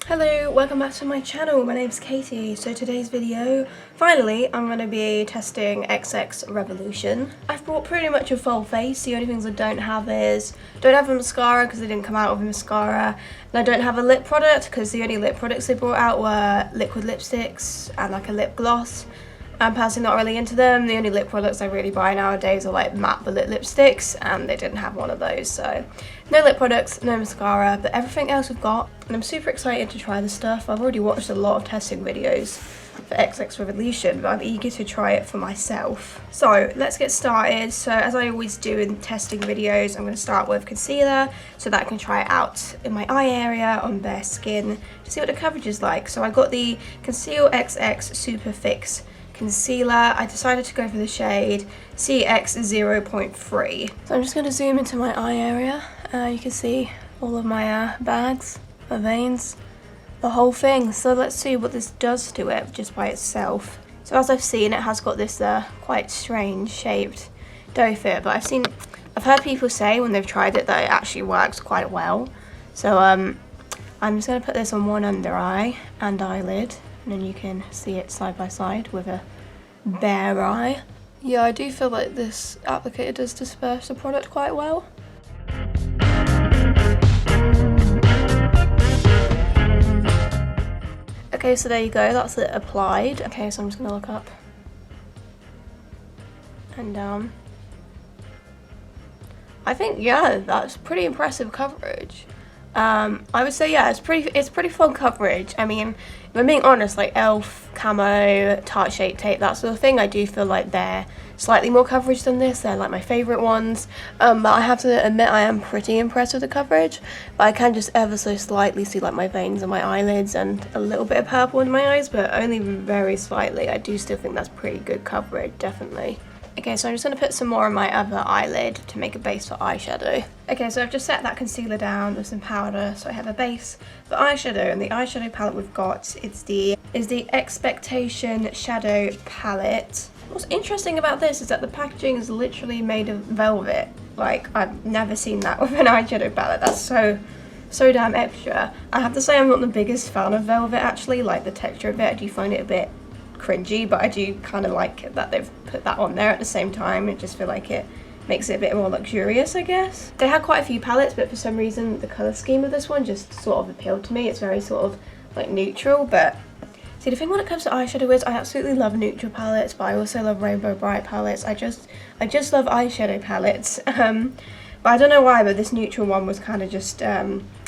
Hello, welcome back to my channel. My name's Katie. So today's video, finally, I'm going to be testing FiXX Revolution. I've brought pretty much a full face. The only things I don't have a mascara because they didn't come out with a mascara. And I don't have a lip product because the only lip products they brought out were liquid lipsticks and like a lip gloss. I'm personally not really into them. The only lip products I really buy nowadays are like matte bullet lipsticks, and they didn't have one of those, so no lip products, no mascara, but everything else we've got, and I'm super excited to try the stuff. I've already watched a lot of testing videos for FiXX Revolution, but I'm eager to try it for myself. So let's get started. So as I always do in testing videos, I'm going to start with concealer so that I can try it out in my eye area on bare skin to see what the coverage is like. So I got the Conceal XX Super Fix concealer. I decided to go for the shade CX 0.3. So I'm just going to zoom into my eye area. You can see all of my bags, my veins, the whole thing. So let's see what this does to it just by itself. So as I've seen, it has got this quite strange shaped doe fit, but I've heard people say when they've tried it that it actually works quite well. So I'm just going to put this on one under eye and eyelid, and then you can see it side by side with a bare eye. Yeah, I do feel like this applicator does disperse the product quite well. Okay, so there you go, that's it applied. Okay, so I'm just gonna look up and down. I think, yeah, that's pretty impressive coverage. I would say, yeah, it's pretty full coverage. I mean, if I'm being honest, like e.l.f., Camo, Tarte Shape Tape, that sort of thing, I do feel like they're slightly more coverage than this. They're like my favourite ones. But I have to admit I am pretty impressed with the coverage. But I can just ever so slightly see like my veins on my eyelids and a little bit of purple in my eyes, but only very slightly. I do still think that's pretty good coverage, definitely. Okay, so I'm just going to put some more on my other eyelid to make a base for eyeshadow. Okay, so I've just set that concealer down with some powder, so I have a base for eyeshadow, and the eyeshadow palette we've got is the Expectation Shadow Palette. What's interesting about this is that the packaging is literally made of velvet. Like, I've never seen that with an eyeshadow palette. That's so damn extra. I have to say I'm not the biggest fan of velvet, actually. Like, the texture of it, I do find it a bit cringy, but I do kind of like that they've put that on there at the same time. I just feel like it makes it a bit more luxurious, I guess. They had quite a few palettes, but for some reason the colour scheme of this one just sort of appealed to me. It's very sort of like neutral, but see, the thing when it comes to eyeshadow is I absolutely love neutral palettes, but I also love rainbow bright palettes. I just love eyeshadow palettes. But I don't know why, but this neutral one was kind of just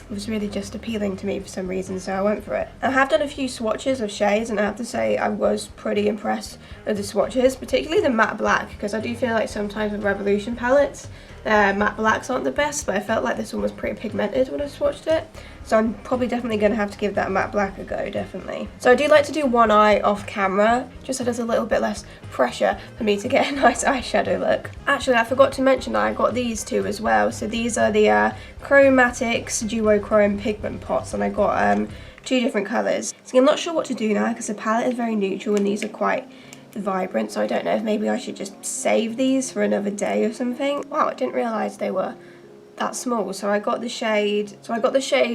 was really just appealing to me for some reason, so I went for it. I have done a few swatches of shades, and I have to say I was pretty impressed with the swatches, particularly the matte black, because I do feel like sometimes with Revolution palettes, matte blacks aren't the best, but I felt like this one was pretty pigmented when I swatched it. So I'm probably definitely going to have to give that matte black a go, definitely. So I do like to do one eye off camera, just so there's a little bit less pressure for me to get a nice eyeshadow look. Actually, I forgot to mention that I got these two as well. So these are the Chromatics Duochrome Pigment Pots, and I got two different colours. So I'm not sure what to do now because the palette is very neutral and these are quite vibrant, so I don't know if maybe I should just save these for another day or something. Wow, I didn't realise they were that small. So I got the shade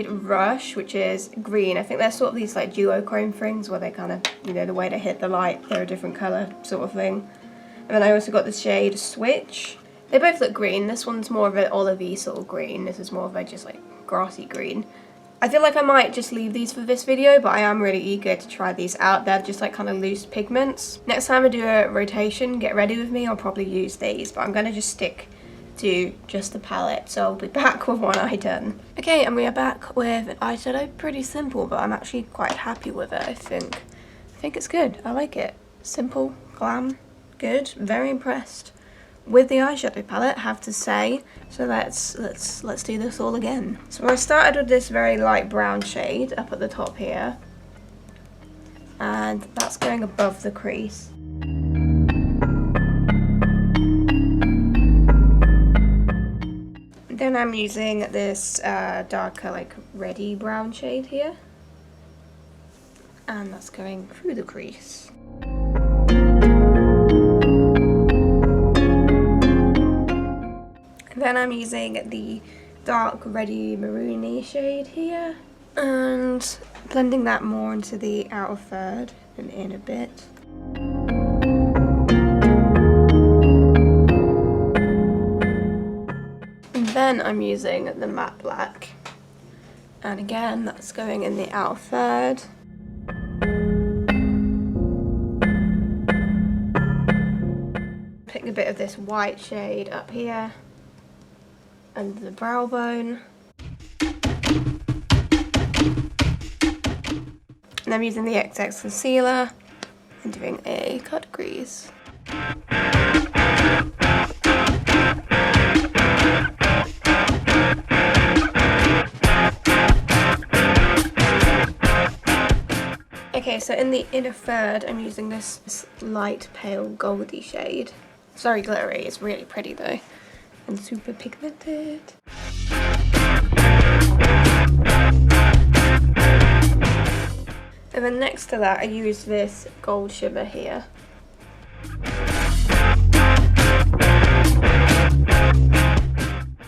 Rush, which is green. I think they're sort of these like duochrome things where they kind of, you know, the way they hit the light, they're a different colour sort of thing. And then I also got the shade Switch. They both look green. This one's more of an olivey sort of green. This is more of a just like grassy green. I feel like I might just leave these for this video, but I am really eager to try these out. They're just like kind of loose pigments. Next time I do a rotation, get ready with me, I'll probably use these, but I'm going to just stick to just the palette, so I'll be back with one eye done. Okay, and we are back with an eyeshadow. Pretty simple, but I'm actually quite happy with it, I think. I think it's good. I like it. Simple, glam, good. Very impressed with the eyeshadow palette, have to say. So let's do this all again. So I started with this very light brown shade up at the top here, and that's going above the crease. Then I'm using this darker like reddy brown shade here, and that's going through the crease. Then I'm using the dark reddy maroony shade here, And blending that more into the outer third and in a bit. And then I'm using the matte black. And again, that's going in the outer third. Putting a bit of this white shade up here, under the brow bone. And I'm using the FiXX concealer and doing a cut crease. Okay, so in the inner third, I'm using this light pale goldy shade. It's very glittery, it's really pretty though, and super pigmented. And then next to that, I use this gold shimmer here.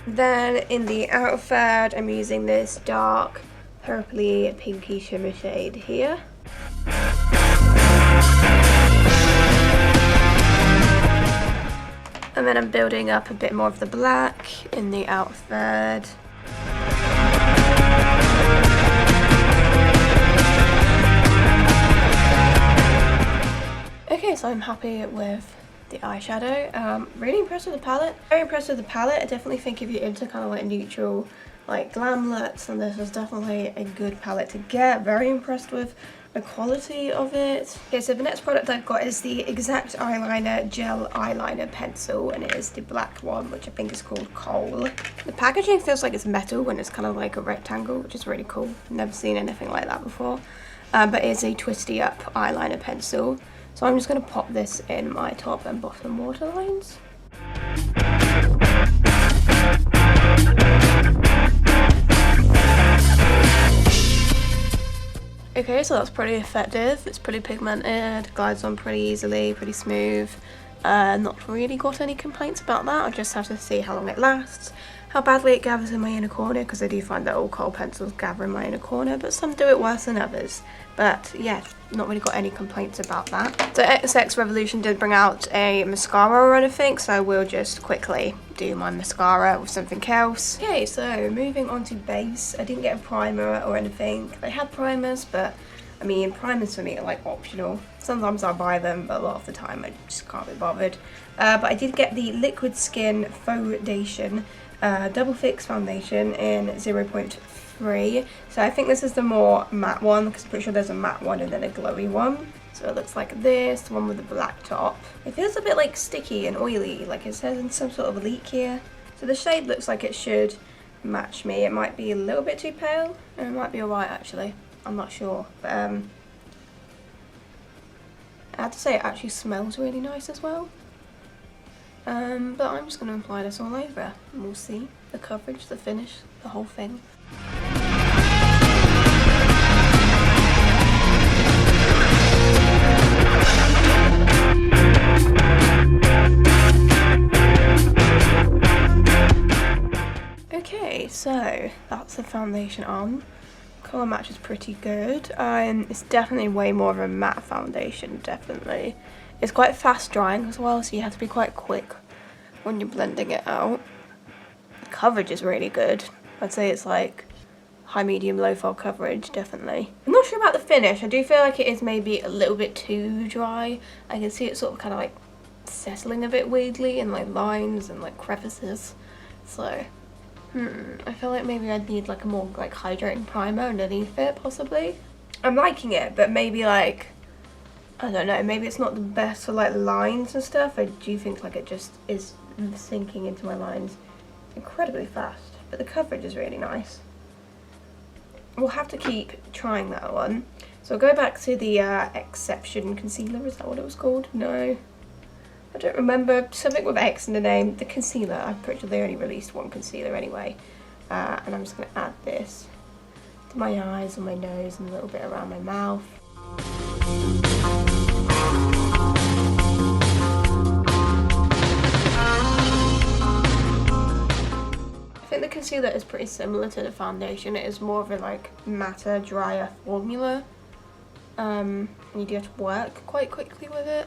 Then in the outer third, I'm using this dark purpley pinky shimmer shade here. And then I'm building up a bit more of the black in the outer third. Okay, so I'm happy with the eyeshadow. Really impressed with the palette. Very impressed with the palette. I definitely think if you're into kind of like neutral, like glam looks, then this is definitely a good palette to get. Very impressed with the quality of it. Okay, so the next product I've got is the Exact Eyeliner Gel Eyeliner Pencil, and it is the black one, which I think is called Coal. The packaging feels like it's metal when it's kind of like a rectangle, which is really cool. Never seen anything like that before. But it's a twisty up eyeliner pencil. So I'm just going to pop this in my top and bottom waterlines. Okay, so that's pretty effective. It's pretty pigmented, glides on pretty easily, pretty smooth. Not really got any complaints about that. I just have to see how long it lasts, how badly it gathers in my inner corner, because I do find that all kohl pencils gather in my inner corner, but some do it worse than others. But yeah, not really got any complaints about that. So FiXX Revolution did bring out a mascara or anything, so I will just quickly do my mascara with something else. Okay, so moving on to base. I didn't get a primer or anything. They had primers, but I mean, primers for me are like optional. Sometimes I'll buy them, but a lot of the time I just can't be bothered. But I did get the Liquid Skin Foundation, Double Fix Foundation in 0.3. So I think this is the more matte one, because I'm pretty sure there's a matte one and then a glowy one. So it looks like this, the one with the black top. It feels a bit like sticky and oily, like it says in some sort of leak here. So the shade looks like it should match me. It might be a little bit too pale, and it might be alright actually. I'm not sure, but I have to say it actually smells really nice as well. But I'm just going to apply this all over and we'll see the coverage, the finish, the whole thing. Okay, so that's the foundation on. Colour match is pretty good. It's definitely way more of a matte foundation, definitely. It's quite fast drying as well, so you have to be quite quick when you're blending it out. The coverage is really good. I'd say it's like high, medium, low fold coverage, definitely. I'm not sure about the finish. I do feel like it is maybe a little bit too dry. I can see it sort of kind of like settling a bit weirdly in like lines and like crevices. So I feel like maybe I'd need like a more like hydrating primer underneath it, possibly. I'm liking it, but maybe like, I don't know, maybe it's not the best for like lines and stuff. I do think like it just is sinking into my lines incredibly fast, but the coverage is really nice. We'll have to keep trying that one. So I'll go back to the Exception Concealer, is that what it was called? No. I don't remember, something with X in the name. The concealer, I'm pretty sure they only released one concealer anyway. And I'm just going to add this to my eyes and my nose and a little bit around my mouth. think the concealer is pretty similar to the foundation. It is more of a like matter, drier formula. And you do have to work quite quickly with it.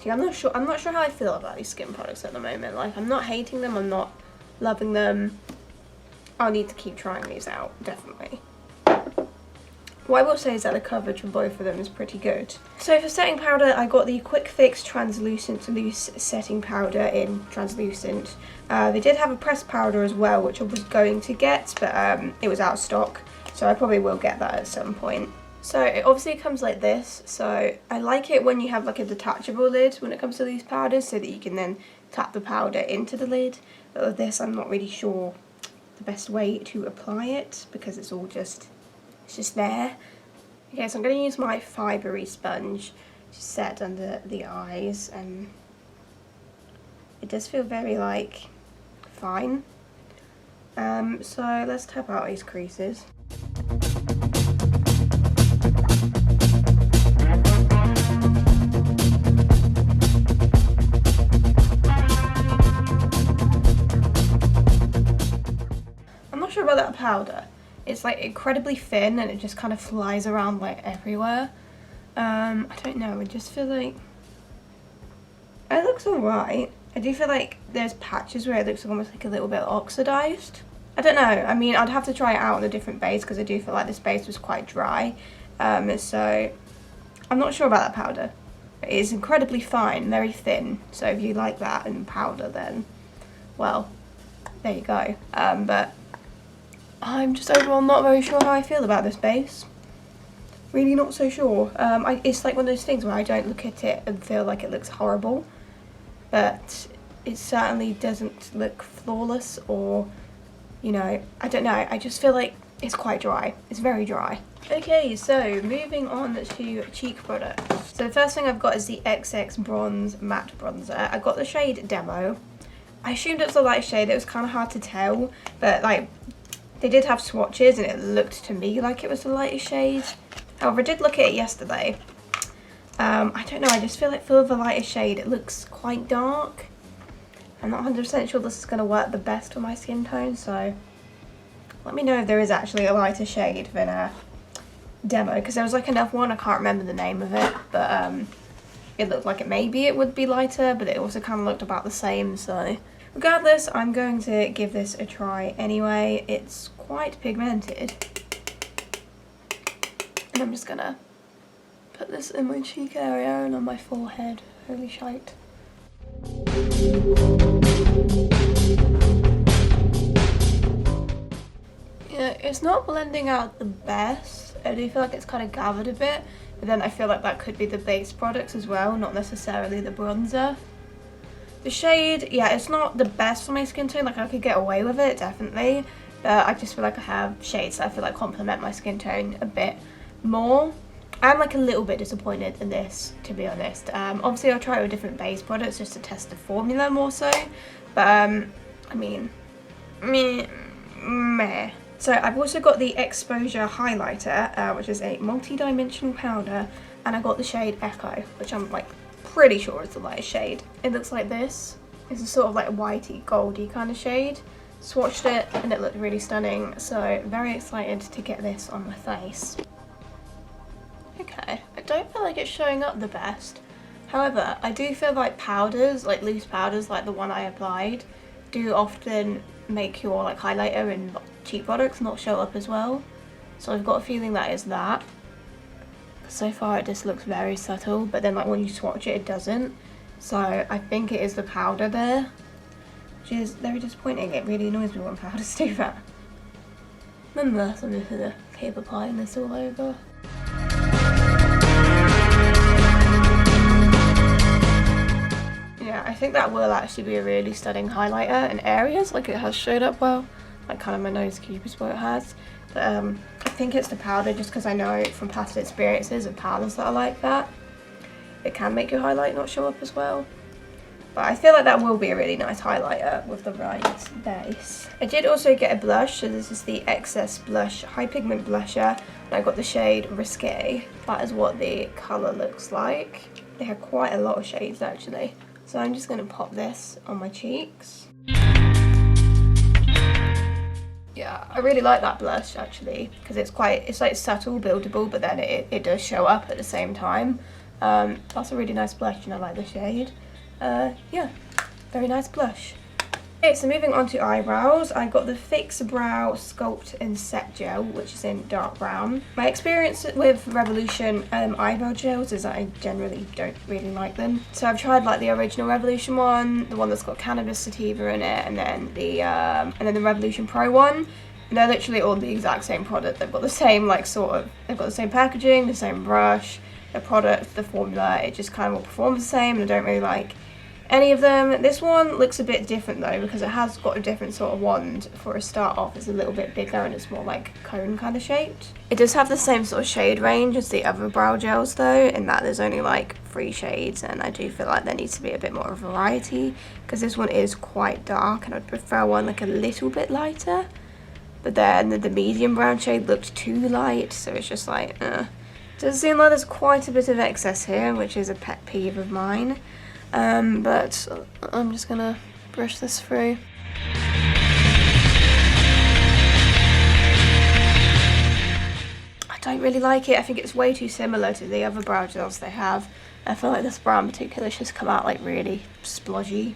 See, I'm not sure how I feel about these skin products at the moment. Like, I'm not hating them, I'm not loving them. I'll need to keep trying these out, definitely. What I will say is that the coverage for both of them is pretty good. So for setting powder, I got the FiXX Translucent Loose Setting Powder in Translucent. They did have a pressed powder as well, which I was going to get, but it was out of stock. So I probably will get that at some point. So it obviously comes like this. So I like it when you have like a detachable lid when it comes to these powders, so that you can then tap the powder into the lid. But with this, I'm not really sure the best way to apply it because it's just there. Okay, so I'm going to use my fibery sponge to set under the eyes, and it does feel very like fine. So let's tap out these creases. I'm not sure about that powder. It's like incredibly thin and it just kind of flies around like everywhere. I don't know, I just feel like it looks alright. I do feel like there's patches where it looks almost like a little bit oxidized. I don't know, I mean, I'd have to try it out on a different base because I do feel like this base was quite dry. So I'm not sure about that powder. It is incredibly fine, very thin. So if you like that in powder, then, well, there you go. But I'm just overall not very sure how I feel about this base. Really not so sure. It's like one of those things where I don't look at it and feel like it looks horrible, but it certainly doesn't look flawless or, you know, I don't know. I just feel like it's quite dry. It's very dry. Okay, so moving on to cheek products. So the first thing I've got is the FiXX Bronze Matte Bronzer. I got the shade Demo. I assumed it was a light shade. It was kind of hard to tell, but like, they did have swatches and it looked to me like it was the lightest shade. However, I did look at it yesterday. I don't know, I just feel like for the lightest shade it looks quite dark. I'm not 100% sure this is going to work the best for my skin tone, so let me know if there is actually a lighter shade than a Demo, because there was like another one, I can't remember the name of it, but it looked like maybe it would be lighter, but it also kind of looked about the same, so regardless, I'm going to give this a try anyway. It's quite pigmented. And I'm just gonna put this in my cheek area and on my forehead. Holy shite. Yeah, it's not blending out the best. I do feel like it's kind of gathered a bit, but then I feel like that could be the base products as well, not necessarily the bronzer. The shade, yeah, it's not the best for my skin tone, like I could get away with it, definitely, but I just feel like I have shades that I feel like complement my skin tone a bit more. I'm like a little bit disappointed in this, to be honest. Obviously I'll try it with different base products just to test the formula more so, but I mean, meh. So I've also got the Exposure Highlighter, which is a multi-dimensional powder, and I got the shade Echo, which I'm like pretty sure is the lightest shade. It looks like this. It's a sort of like whitey goldy kind of shade. Swatched it and it looked really stunning, so very excited to get this on my face. Okay, I don't feel like it's showing up the best. However, I do feel like powders, like loose powders like the one I applied, do often make your like highlighter and cheek products not show up as well. So I've got a feeling that is that. So far it just looks very subtle, but then like when you swatch it, it doesn't. So I think it is the powder there, which is very disappointing. It really annoys me when powders do that. Nonetheless, I'm just gonna keep applying this all over. Yeah, I think that will actually be a really stunning highlighter in areas, like it has showed up well. Like kind of my nose cube is what it has. But I think it's the powder, just because I know from past experiences of powders that are like that, it can make your highlight not show up as well. But I feel like that will be a really nice highlighter with the right base. I did also get a blush, so this is the FiXX Blush High Pigment Blusher, and I got the shade Risque. That is what the colour looks like. They have quite a lot of shades actually. So I'm just going to pop this on my cheeks. Yeah, I really like that blush actually, because it's like subtle, buildable, but then it does show up at the same time. That's a really nice blush, and I like the shade. Yeah, very nice blush. Okay, so moving on to eyebrows, I got the FiXX Brow Sculpt and Set Gel, which is in dark brown. My experience with Revolution eyebrow gels is that I generally don't really like them. So I've tried like the original Revolution one, the one that's got cannabis sativa in it, and then the Revolution Pro one. And they're literally all the exact same product. They've got the same they've got the same packaging, the same brush, the product, the formula. It just kind of all performs the same, and I don't really like any of them. This one looks a bit different though, because it has got a different sort of wand. For a start off, it's a little bit bigger and it's more like cone kind of shaped. It does have the same sort of shade range as the other brow gels though, in that there's only like 3 shades, and I do feel like there needs to be a bit more of variety, because this one is quite dark and I'd prefer one like a little bit lighter. But then the medium brown shade looked too light, so it's just like, does seem like there's quite a bit of excess here, which is a pet peeve of mine. But I'm just gonna brush this through. I don't really like it. I think it's way too similar to the other brow gels they have. I feel like this brow in particular has just come out like really splodgy.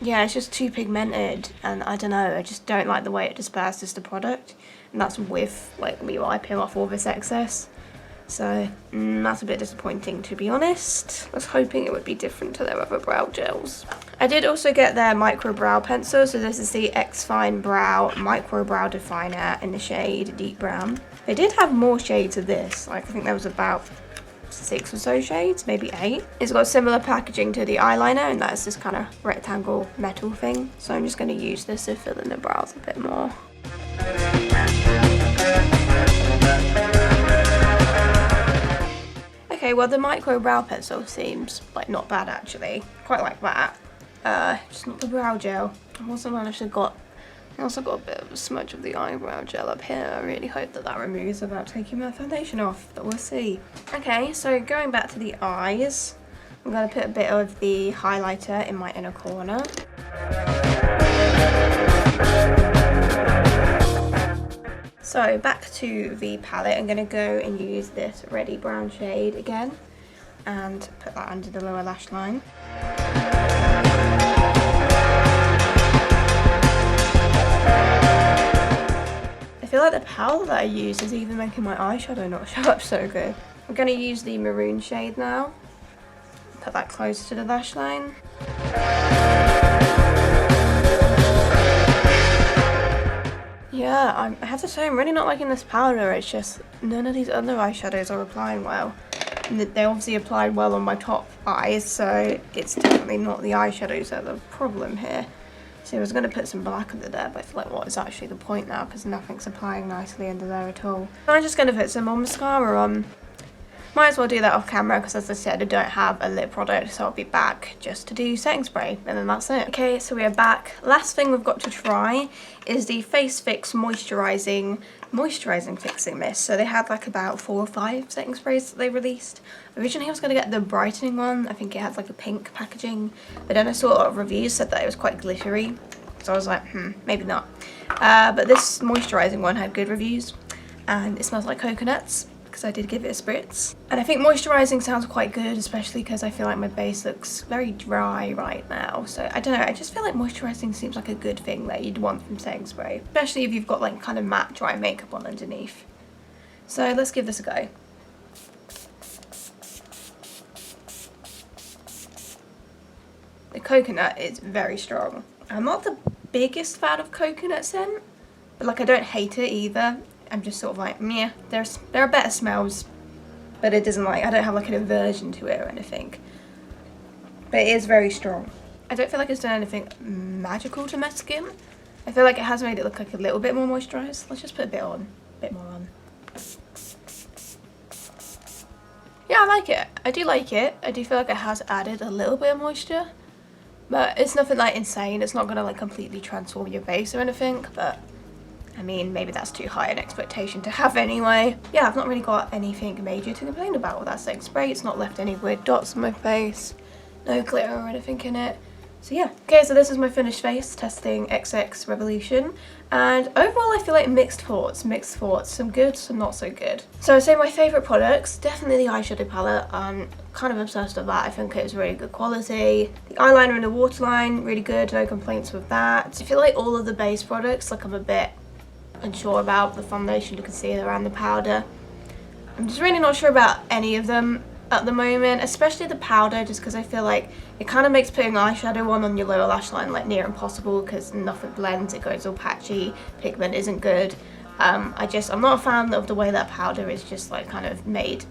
Yeah, it's just too pigmented, and I don't know, I just don't like the way it disperses the product, and that's with like me wiping off all this excess. So that's a bit disappointing, to be honest. I was hoping it would be different to their other brow gels. I did also get their micro brow pencil. So this is the X Fine Brow Micro Brow Definer in the shade Deep Brown. They did have more shades of this. Like I think there was about 6 or so shades, maybe 8. It's got similar packaging to the eyeliner, and that's this kind of rectangle metal thing. So I'm just going to use this to fill in the brows a bit more. Okay, well the micro brow pencil seems like not bad actually. Quite like that. Just not the brow gel. I also got a bit of a smudge of the eyebrow gel up here. I really hope that removes without taking my foundation off, but we'll see. Okay, so going back to the eyes, I'm going to put a bit of the highlighter in my inner corner. So back to the palette, I'm going to go and use this reddy brown shade again and put that under the lower lash line. I feel like the powder that I use is even making my eyeshadow not show up so good. I'm going to use the maroon shade now. Put that close to the lash line. Yeah, I have to say I'm really not liking this powder. It's just none of these other eyeshadows are applying well. And they obviously applied well on my top eyes, so it's definitely not the eyeshadows that are the problem here. So I was going to put some black under there, but I feel like what is actually the point now, because nothing's applying nicely under there at all. I'm just going to put some more mascara on. Might as well do that off camera, because as I said, I don't have a lip product, so I'll be back just to do setting spray, and then that's it. Okay, so we are back. Last thing we've got to try is the FiXX moisturizing fixing mist. So they had like about 4 or 5 setting sprays that they released. Originally I was going to get the brightening one. I think it had like a pink packaging, but then I saw a lot of reviews said that it was quite glittery, so I was like, maybe not. But this moisturizing one had good reviews, and it smells like coconuts, because I did give it a spritz. And I think moisturising sounds quite good, especially because I feel like my base looks very dry right now. So I don't know, I just feel like moisturising seems like a good thing that you'd want from setting spray, especially if you've got like kind of matte dry makeup on underneath. So let's give this a go. The coconut is very strong. I'm not the biggest fan of coconut scent, but like I don't hate it either. I'm just sort of like, meh, there are better smells, but it doesn't like, I don't have like an aversion to it or anything. But it is very strong. I don't feel like it's done anything magical to my skin. I feel like it has made it look like a little bit more moisturised. Let's just put a bit more on. Yeah, I like it. I do like it. I do feel like it has added a little bit of moisture, but it's nothing like insane. It's not gonna like completely transform your base or anything, but I mean, maybe that's too high an expectation to have anyway. Yeah, I've not really got anything major to complain about with that setting spray. It's not left any weird dots on my face, no glitter or anything in it. So yeah. Okay, so this is my finished face testing FiXX Revolution, and overall I feel like mixed thoughts, some good, some not so good. So I'd say my favourite products, definitely the eyeshadow palette. I'm kind of obsessed with that. I think it was really good quality. The eyeliner and the waterline, really good, no complaints with that. I feel like all of the base products, like I'm a bit unsure about. The foundation, the concealer and the powder. I'm just really not sure about any of them at the moment, especially the powder, just because I feel like it kind of makes putting eyeshadow on your lower lash line like near impossible because nothing blends, it goes all patchy, pigment isn't good. I'm not a fan of the way that powder is just like kind of made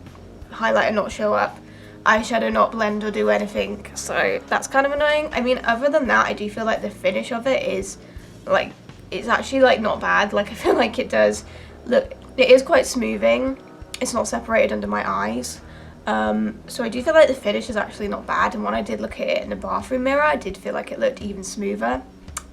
highlighter not show up, eyeshadow not blend or do anything, so that's kind of annoying. I mean, other than that, I do feel like the finish of it is like, it's actually like not bad. Like I feel like it does look, it is quite smoothing, it's not separated under my eyes. So I do feel like the finish is actually not bad, and when I did look at it in the bathroom mirror, I did feel like it looked even smoother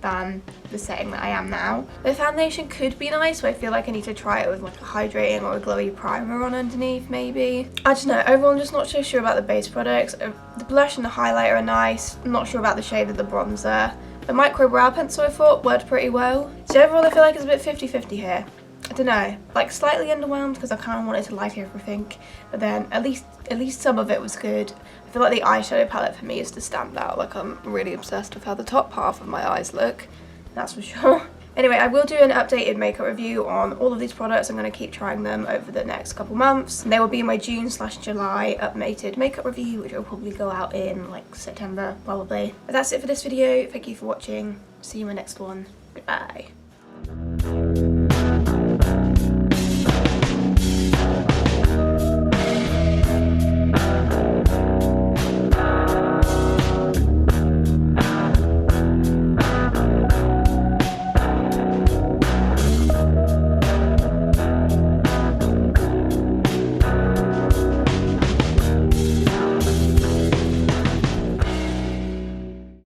than the setting that I am now. The foundation could be nice, but I feel like I need to try it with like a hydrating or a glowy primer on underneath maybe. I don't know, overall I'm just not so sure about the base products. The blush and the highlighter are nice, I'm not sure about the shade of the bronzer. The micro brow pencil I thought worked pretty well. So overall I feel like it's a bit 50-50 here. I don't know, like slightly underwhelmed because I kind of wanted to like everything, but then at least some of it was good. I feel like the eyeshadow palette for me is the standout. Like I'm really obsessed with how the top half of my eyes look, that's for sure. Anyway, I will do an updated makeup review on all of these products. I'm going to keep trying them over the next couple months. And they will be my June/July updated makeup review, which will probably go out in like September probably. But that's it for this video. Thank you for watching. See you in my next one. Goodbye.